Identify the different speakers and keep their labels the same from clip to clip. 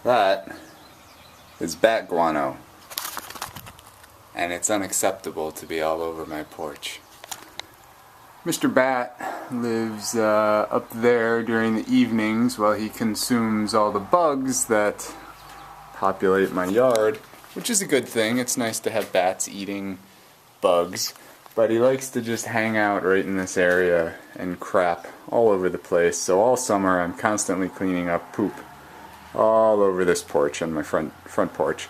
Speaker 1: That is bat guano, and it's unacceptable to be all over my porch. Mr. Bat lives up there during the evenings while he consumes all the bugs that populate my yard, which is a good thing. It's nice to have bats eating bugs, but he likes to just hang out right in this area and crap all over the place. So all summer I'm constantly cleaning up poop all over this porch, on my front porch.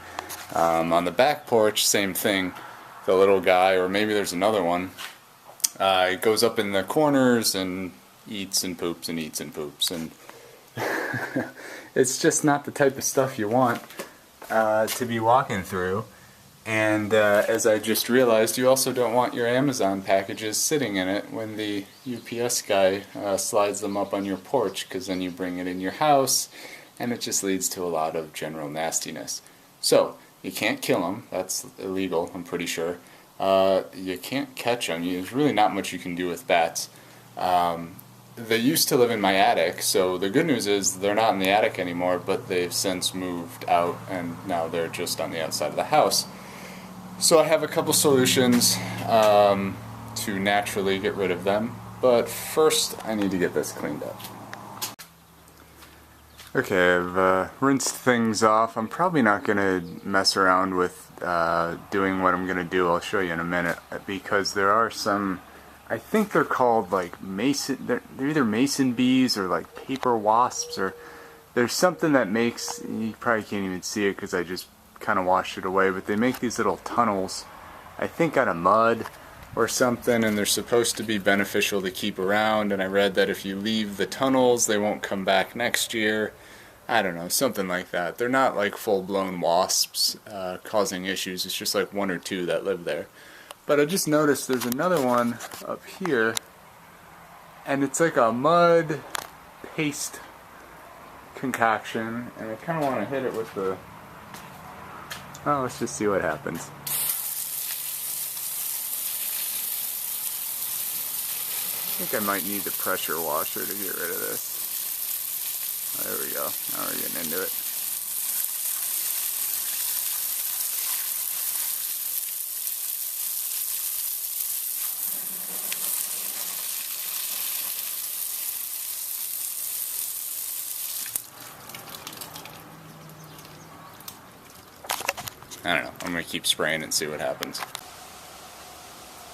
Speaker 1: On the back porch, same thing. The little guy, or maybe there's another one, he goes up in the corners and eats and poops and eats and poops, and it's just not the type of stuff you want to be walking through. And as I just realized, you also don't want your Amazon packages sitting in it when the UPS guy slides them up on your porch, because then you bring it in your house and it just leads to a lot of general nastiness. So you can't kill them, that's illegal, I'm pretty sure. You can't catch them. There's really not much you can do with bats. They used to live in my attic, so the good news is they're not in the attic anymore, but they've since moved out and now they're just on the outside of the house. So I have a couple solutions to naturally get rid of them, but first I need to get this cleaned up. Okay, I've rinsed things off. I'm probably not going to mess around with doing what I'm going to do. I'll show you in a minute, because there are some, I think they're called like they're either mason bees or like paper wasps, or there's something that makes, you probably can't even see it because I just kind of washed it away, but they make these little tunnels, I think out of mud or something, and they're supposed to be beneficial to keep around, and I read that if you leave the tunnels they won't come back next year. I don't know, something like that. They're not like full-blown wasps causing issues, it's just like one or two that live there. But I just noticed there's another one up here, and it's like a mud paste concoction, and I kind of want to hit it with the... Oh, let's just see what happens. I think I might need the pressure washer to get rid of this. There we go. Now we're getting into it. I don't know. I'm going to keep spraying and see what happens.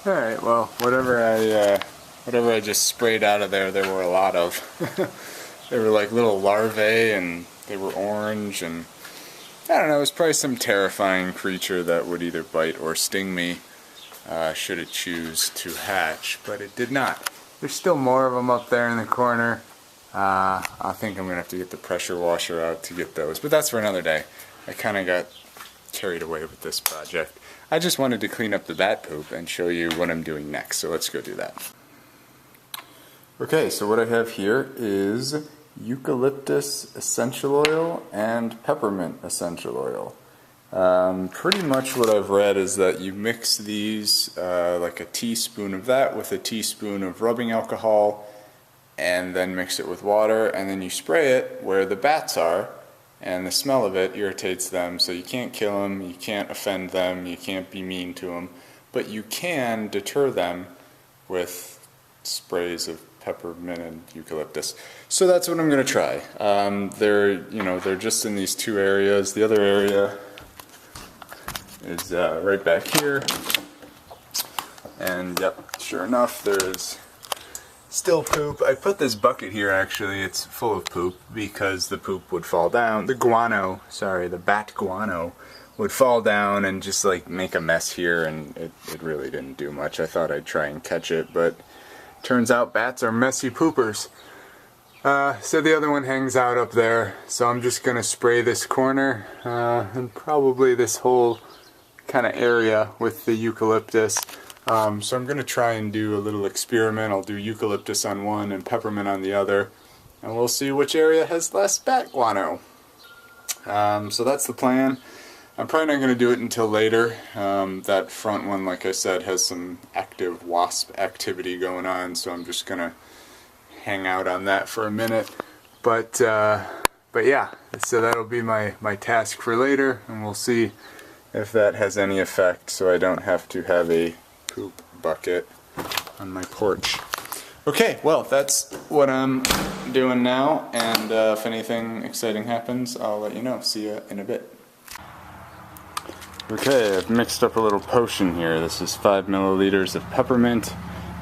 Speaker 1: Alright, well, whatever I just sprayed out of there were a lot of. They were like little larvae, and they were orange, and I don't know, it was probably some terrifying creature that would either bite or sting me should it choose to hatch, but it did not. There's still more of them up there in the corner. I think I'm going to have to get the pressure washer out to get those, but that's for another day. I kind of got carried away with this project. I just wanted to clean up the bat poop and show you what I'm doing next, so let's go do that. Okay, so what I have here is eucalyptus essential oil and peppermint essential oil. Pretty much what I've read is that you mix these, like a teaspoon of that with a teaspoon of rubbing alcohol, and then mix it with water, and then you spray it where the bats are, and the smell of it irritates them, so you can't kill them, you can't offend them, you can't be mean to them, but you can deter them with sprays of peppermint and eucalyptus. So that's what I'm going to try. They're just in these two areas. The other area is right back here. And yep, sure enough, there's still poop. I put this bucket here actually, it's full of poop because the poop would fall down. The bat guano would fall down and just like make a mess here, and it really didn't do much. I thought I'd try and catch it, but turns out bats are messy poopers. So the other one hangs out up there, so I'm just going to spray this corner and probably this whole kind of area with the eucalyptus. So I'm going to try and do a little experiment. I'll do eucalyptus on one and peppermint on the other, and we'll see which area has less bat guano. So that's the plan. I'm probably not going to do it until later. That front one, like I said, has some active wasp activity going on, so I'm just going to hang out on that for a minute. But But yeah, so that'll be my task for later, and we'll see if that has any effect so I don't have to have a poop bucket on my porch. Okay, well, that's what I'm doing now, and if anything exciting happens, I'll let you know. See you in a bit. Okay, I've mixed up a little potion here. This is 5 milliliters of peppermint,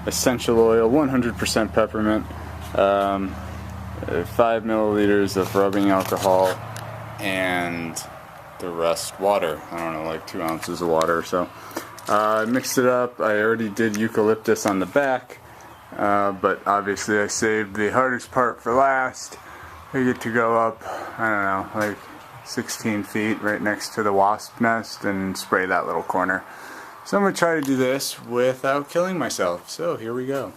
Speaker 1: essential oil, 100% peppermint, 5 milliliters of rubbing alcohol, and the rest water. I don't know, like 2 ounces of water or so. I mixed it up. I already did eucalyptus on the back, but obviously I saved the hardest part for last. I get to go up, I don't know, like 16 feet right next to the wasp nest and spray that little corner. So I'm going to try to do this without killing myself. So here we go.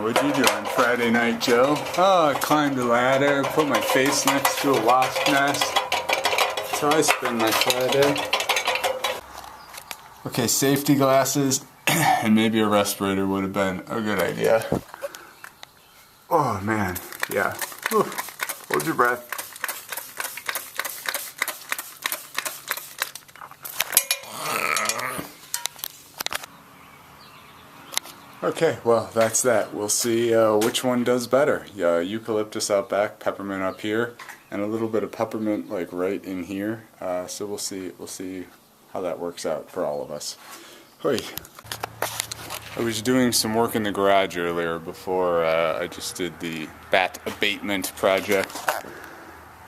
Speaker 1: What'd you do on Friday night, Joe? Oh, I climbed a ladder, put my face next to a wasp nest. That's how I spend my Friday. Okay, safety glasses and maybe a respirator would have been a good idea. Oh man, yeah. Whew. Hold your breath. Okay, well, that's that. We'll see which one does better. Eucalyptus out back, peppermint up here, and a little bit of peppermint like right in here. So we'll see how that works out for all of us. Hoi. I was doing some work in the garage earlier before I just did the bat abatement project.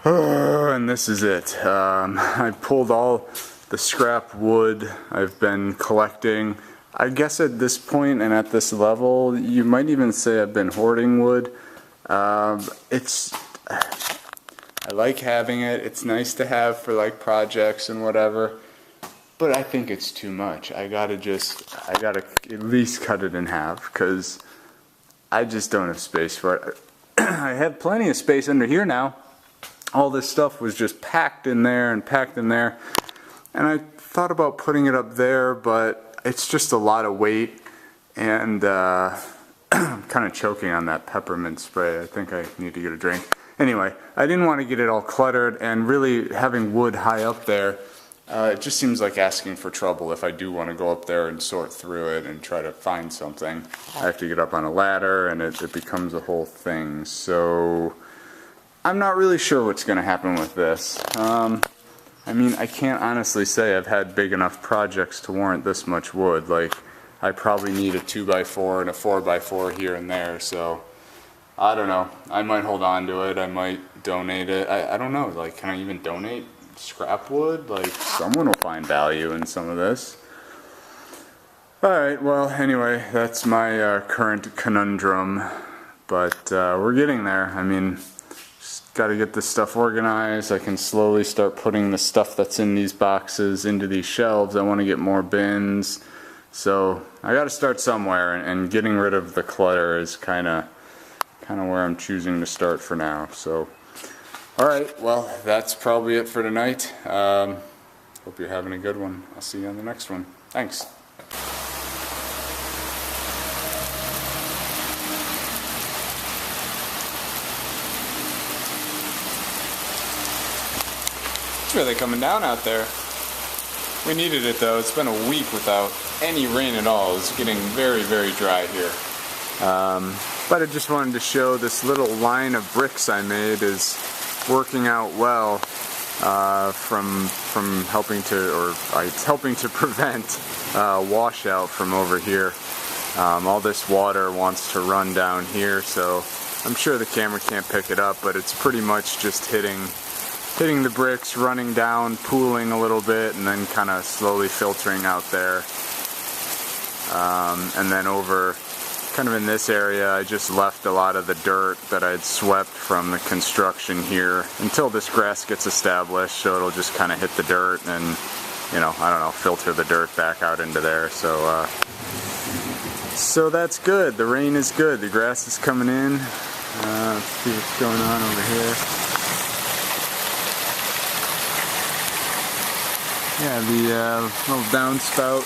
Speaker 1: And this is it. I pulled all the scrap wood I've been collecting. I guess at this point and at this level, you might even say I've been hoarding wood. I like having it. It's nice to have for like projects and whatever. But I think it's too much. I gotta at least cut it in half because I just don't have space for it. I have plenty of space under here now. All this stuff was just packed in there and packed in there. And I thought about putting it up there, but it's just a lot of weight, and I'm kind of choking on that peppermint spray. I think I need to get a drink. Anyway, I didn't want to get it all cluttered, and really having wood high up there, it just seems like asking for trouble. If I do want to go up there and sort through it and try to find something, I have to get up on a ladder, and it becomes a whole thing. So I'm not really sure what's going to happen with this. I mean, I can't honestly say I've had big enough projects to warrant this much wood. Like, I probably need a 2x4 and a 4x4 here and there, so I don't know. I might hold on to it, I might donate it. I don't know, like, can I even donate scrap wood? Like, someone will find value in some of this. Alright, well, anyway, that's my current conundrum, but we're getting there. I mean, got to get this stuff organized. I can slowly start putting the stuff that's in these boxes into these shelves. I want to get more bins, so I got to start somewhere, and getting rid of the clutter is kind of where I'm choosing to start for now. So alright, well, that's probably it for tonight. Hope you're having a good one. I'll see you on the next one. Thanks. It's really coming down out there. We needed it though. It's been a week without any rain at all. It's getting very, very dry here. But I just wanted to show this little line of bricks I made is working out well from helping to, or it's helping to prevent washout from over here. All this water wants to run down here, so I'm sure the camera can't pick it up, but it's pretty much just hitting the bricks, running down, pooling a little bit, and then kind of slowly filtering out there. And then over, kind of in this area, I just left a lot of the dirt that I'd swept from the construction here until this grass gets established, so it'll just kind of hit the dirt and, you know, I don't know, filter the dirt back out into there. So, so that's good. The rain is good. The grass is coming in. Let's see what's going on over here. Yeah, the little downspout,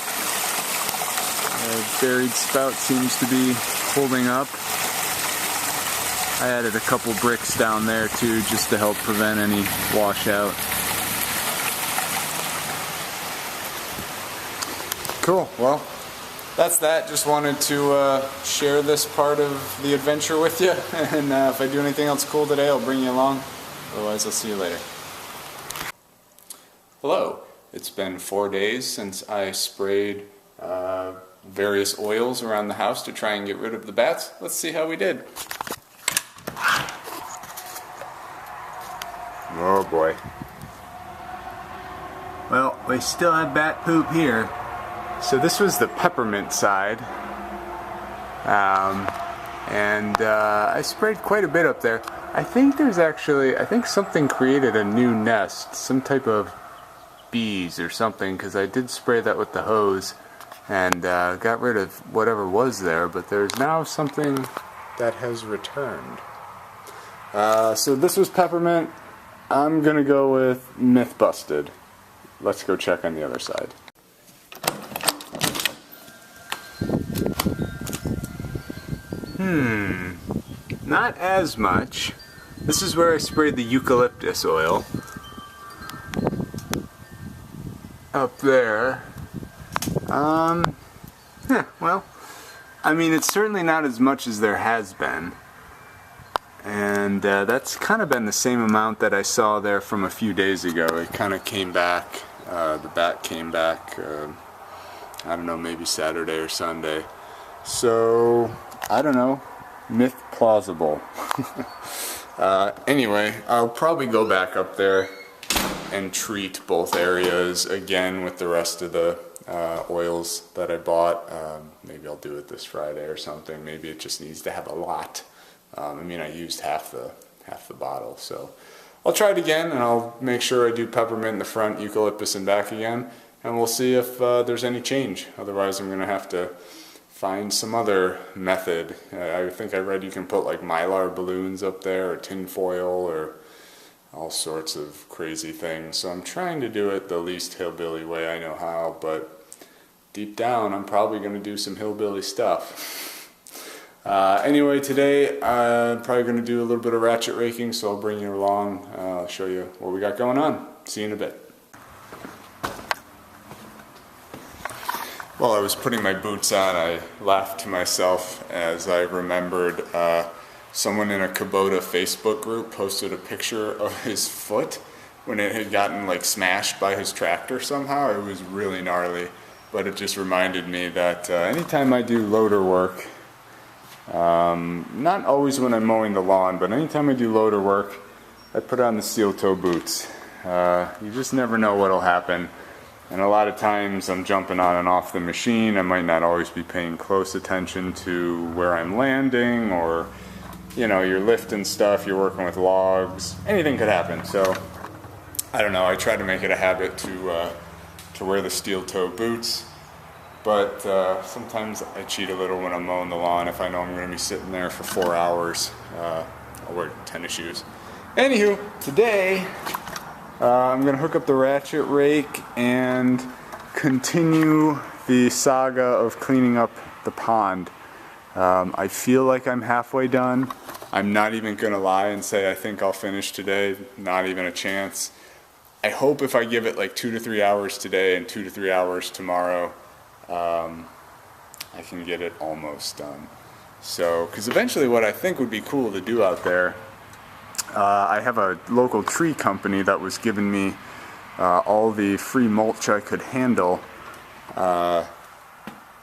Speaker 1: buried spout seems to be holding up. I added a couple bricks down there too, just to help prevent any washout. Cool, well, that's that. Just wanted to share this part of the adventure with you, and if I do anything else cool today, I'll bring you along. Otherwise, I'll see you later. Hello. It's been 4 days since I sprayed various oils around the house to try and get rid of the bats. Let's see how we did. Oh boy. Well, we still have bat poop here. So this was the peppermint side. I sprayed quite a bit up there. I think something created a new nest, some type of bees or something, because I did spray that with the hose and got rid of whatever was there, but there's now something that has returned. So this was peppermint. I'm gonna go with myth busted. Let's go check on the other side. Not as much. This is where I sprayed the eucalyptus oil. Up there. Well, I mean, it's certainly not as much as there has been. And that's kind of been the same amount that I saw there from a few days ago. It kind of came back, the bat came back, I don't know, maybe Saturday or Sunday. So, I don't know, myth plausible. Anyway, I'll probably go back up there and treat both areas again with the rest of the oils that I bought. Maybe I'll do it this Friday or something. Maybe it just needs to have a lot. I mean, I used half the bottle, so I'll try it again, and I'll make sure I do peppermint in the front, eucalyptus in back again, and we'll see if there's any change. Otherwise, I'm gonna have to find some other method. I think I read you can put like mylar balloons up there, or tin foil, or all sorts of crazy things. So I'm trying to do it the least hillbilly way I know how, but deep down I'm probably going to do some hillbilly stuff. Anyway, today I'm probably going to do a little bit of ratchet raking, so I'll bring you along. I'll show you what we got going on. See you in a bit. While I was putting my boots on, I laughed to myself as I remembered someone in a Kubota Facebook group posted a picture of his foot when it had gotten like smashed by his tractor somehow. It was really gnarly, but it just reminded me that anytime I do loader work, not always when I'm mowing the lawn, but anytime I do loader work, I put on the steel toe boots. You just never know what'll happen. And a lot of times I'm jumping on and off the machine. I might not always be paying close attention to where I'm landing, or you know, you're lifting stuff, you're working with logs, anything could happen. So I don't know, I try to make it a habit to wear the steel toe boots, but sometimes I cheat a little when I'm mowing the lawn. If I know I'm going to be sitting there for 4 hours, I'll wear tennis shoes. Anywho, today I'm going to hook up the ratchet rake and continue the saga of cleaning up the pond. I feel like I'm halfway done. I'm not even going to lie and say I think I'll finish today. Not even a chance. I hope if I give it like 2 to 3 hours today and 2 to 3 hours tomorrow, I can get it almost done. So, because eventually what I think would be cool to do out there, I have a local tree company that was giving me all the free mulch I could handle, and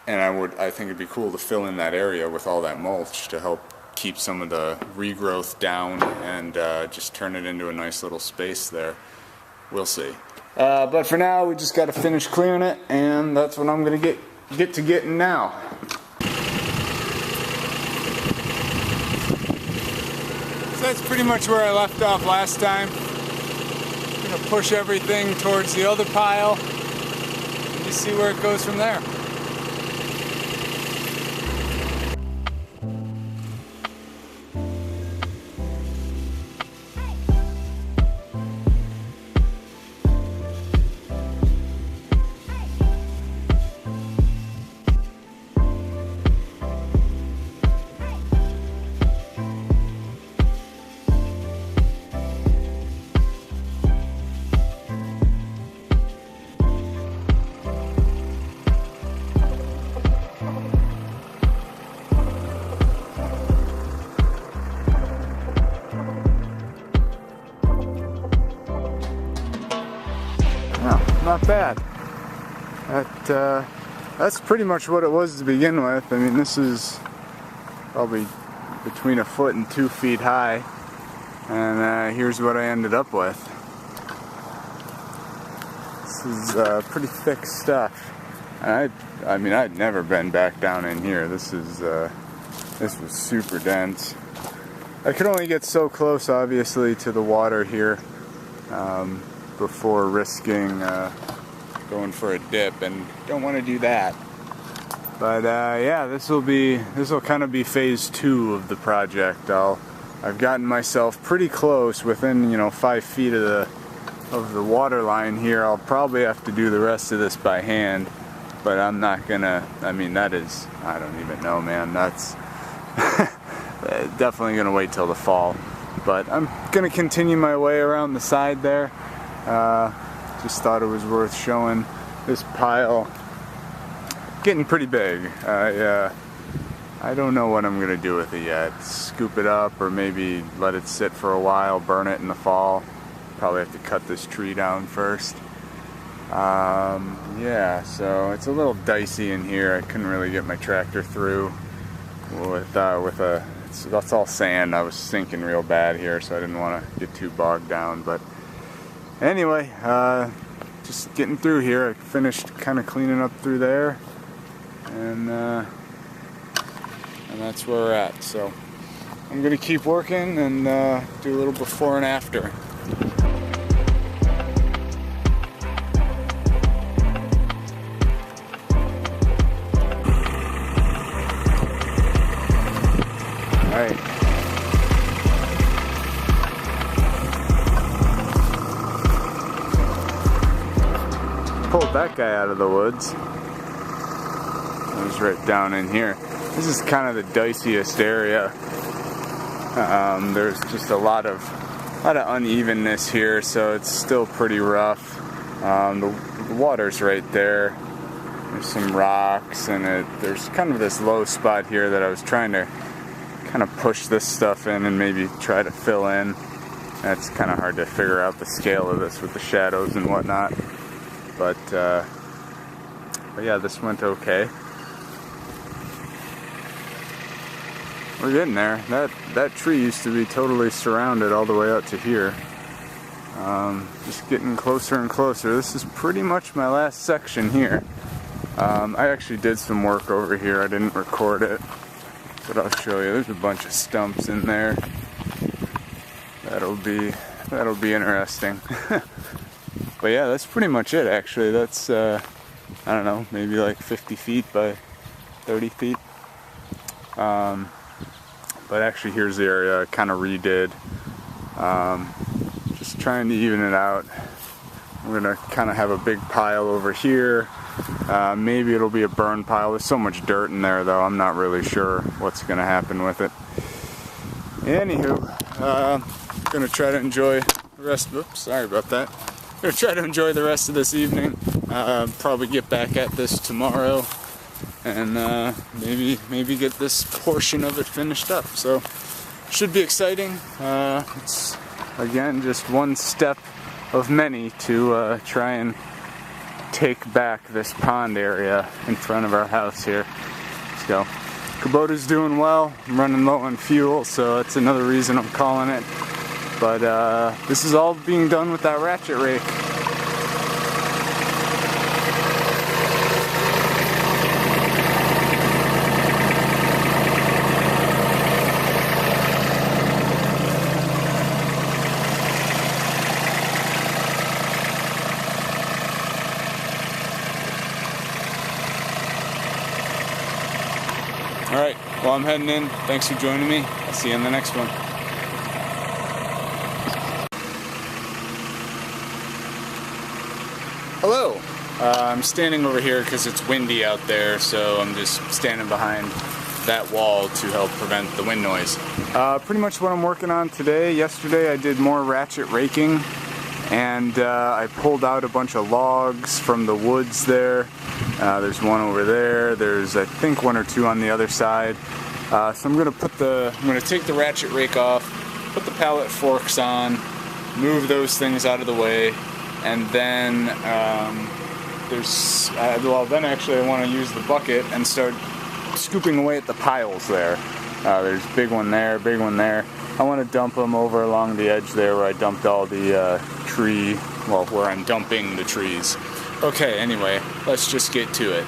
Speaker 1: I think it'd be cool to fill in that area with all that mulch to help keep some of the regrowth down and just turn it into a nice little space there. We'll see. But for now, we just got to finish clearing it, and that's what I'm going to get to getting now. So that's pretty much where I left off last time. I'm going to push everything towards the other pile and just see where it goes from there. not bad. That's pretty much what it was to begin with. I mean, this is probably between 1 foot and 2 feet high, and here's what I ended up with. This is pretty thick stuff. I mean, I'd never been back down in here. This was super dense. I could only get so close, obviously, to the water here before risking going for a dip, and don't want to do that. But yeah, this will kind of be phase 2 of the project. I've gotten myself pretty close, within 5 feet of the water line here. I'll probably have to do the rest of this by hand, but I'm not gonna. I mean, I don't even know, man. That's definitely gonna wait till the fall. But I'm gonna continue my way around the side there. Just thought it was worth showing. This pile getting pretty big. I don't know what I'm gonna do with it yet. Scoop it up, or maybe let it sit for a while, burn it in the fall. Probably have to cut this tree down first. Yeah, so it's a little dicey in here. I couldn't really get my tractor through that's all sand. I was sinking real bad here, so I didn't want to get too bogged down. But anyway, just getting through here. I finished kind of cleaning up through there, and that's where we're at. So I'm gonna keep working and do a little before and after. Alright. Pulled that guy out of the woods. It was right down in here. This is kind of the diciest area. There's just a lot of unevenness here, so it's still pretty rough. The water's right there. There's some rocks, and there's kind of this low spot here that I was trying to kind of push this stuff in and maybe try to fill in. That's kind of hard to figure out the scale of this with the shadows and whatnot. But yeah, this went okay. We're getting there. That tree used to be totally surrounded all the way out to here. Just getting closer and closer. This is pretty much my last section here. I actually did some work over here. I didn't record it, but I'll show you. There's a bunch of stumps in there. That'll be interesting. But yeah, that's pretty much it, actually. That's I don't know, maybe like 50 feet by 30 feet. But actually, here's the area I kind of redid. Just trying to even it out. We're gonna kind of have a big pile over here. Maybe it'll be a burn pile. There's so much dirt in there, though. I'm not really sure what's gonna happen with it. Anywho, gonna try to enjoy the rest. Oops, sorry about that. Gonna try to enjoy the rest of this evening. Probably get back at this tomorrow, and maybe get this portion of it finished up. So should be exciting. It's again just one step of many to try and take back this pond area in front of our house here. So Kubota's doing well. I'm running low on fuel, so that's another reason I'm calling it. But this is all being done with that ratchet rake. Alright, well, I'm heading in. Thanks for joining me. I'll see you in the next one. Hello. I'm standing over here because it's windy out there, so I'm just standing behind that wall to help prevent the wind noise. Pretty much what I'm working on today. Yesterday I did more ratchet raking, and I pulled out a bunch of logs from the woods there. There's one over there. There's, I think, one or two on the other side. So I'm gonna take the ratchet rake off, put the pallet forks on, move those things out of the way, and then well, then actually I want to use the bucket and start scooping away at the piles there. There's big one there, big one there. I want to dump them over along the edge there where I dumped all the where I'm dumping the trees. Okay, anyway, let's just get to it.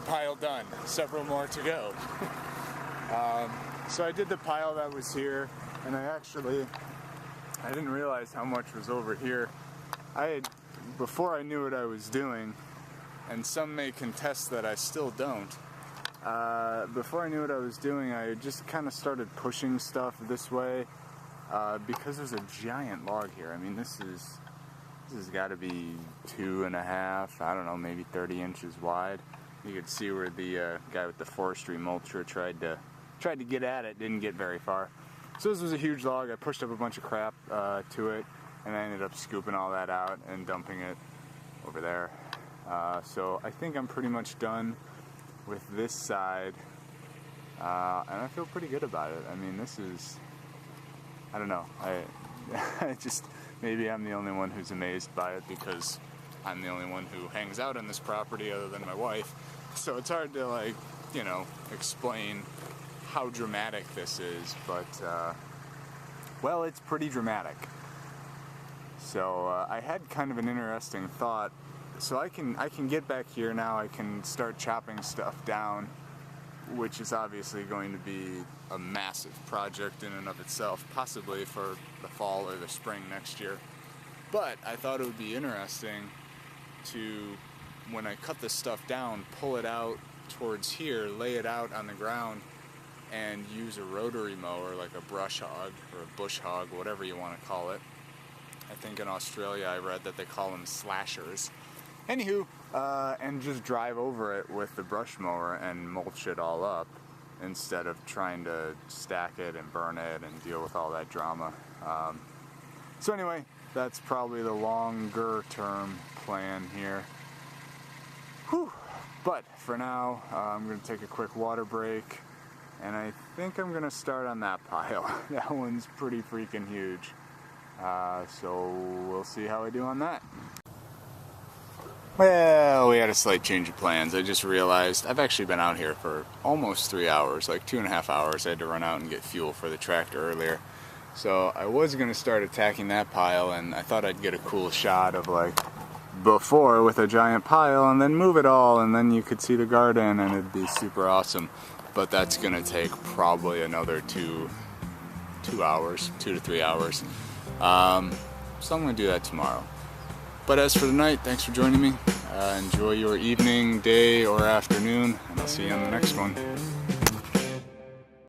Speaker 1: Pile done, several more to go. So I did the pile that was here, and I didn't realize how much was over here. Before I knew what I was doing, and some may contest that I still don't, before I knew what I was doing, I just kind of started pushing stuff this way, because there's a giant log here. I mean, this has got to be 2.5, I don't know, maybe 30 inches wide. You could see where the guy with the forestry mulcher tried to get at it, didn't get very far. So this was a huge log. I pushed up a bunch of crap to it, and I ended up scooping all that out and dumping it over there. So I think I'm pretty much done with this side, and I feel pretty good about it. I mean, this is, I don't know, I just, maybe I'm the only one who's amazed by it because I'm the only one who hangs out on this property other than my wife. So it's hard to, like, you know, explain how dramatic this is, but well, it's pretty dramatic. So I had kind of an interesting thought. So I can get back here now. I can start chopping stuff down, which is obviously going to be a massive project in and of itself, possibly for the fall or the spring next year. But I thought it would be interesting to, when I cut this stuff down, pull it out towards here, lay it out on the ground, and use a rotary mower, like a brush hog or a bush hog, whatever you want to call it. I think in Australia I read that they call them slashers. Anywho, and just drive over it with the brush mower and mulch it all up instead of trying to stack it and burn it and deal with all that drama. So anyway, that's probably the longer term plan here. Whew. But for now, I'm going to take a quick water break, and I think I'm going to start on that pile. That one's pretty freaking huge. So we'll see how I do on that. Well, we had a slight change of plans. I just realized I've actually been out here for almost 3 hours, like 2.5 hours. I had to run out and get fuel for the tractor earlier. So I was going to start attacking that pile, and I thought I'd get a cool shot of like before with a giant pile and then move it all, and then you could see the garden and it'd be super awesome. But that's going to take probably another 2 hours, 2 to 3 hours. So I'm going to do that tomorrow. But as for tonight, thanks for joining me. Enjoy your evening, day, or afternoon, and I'll see you on the next one.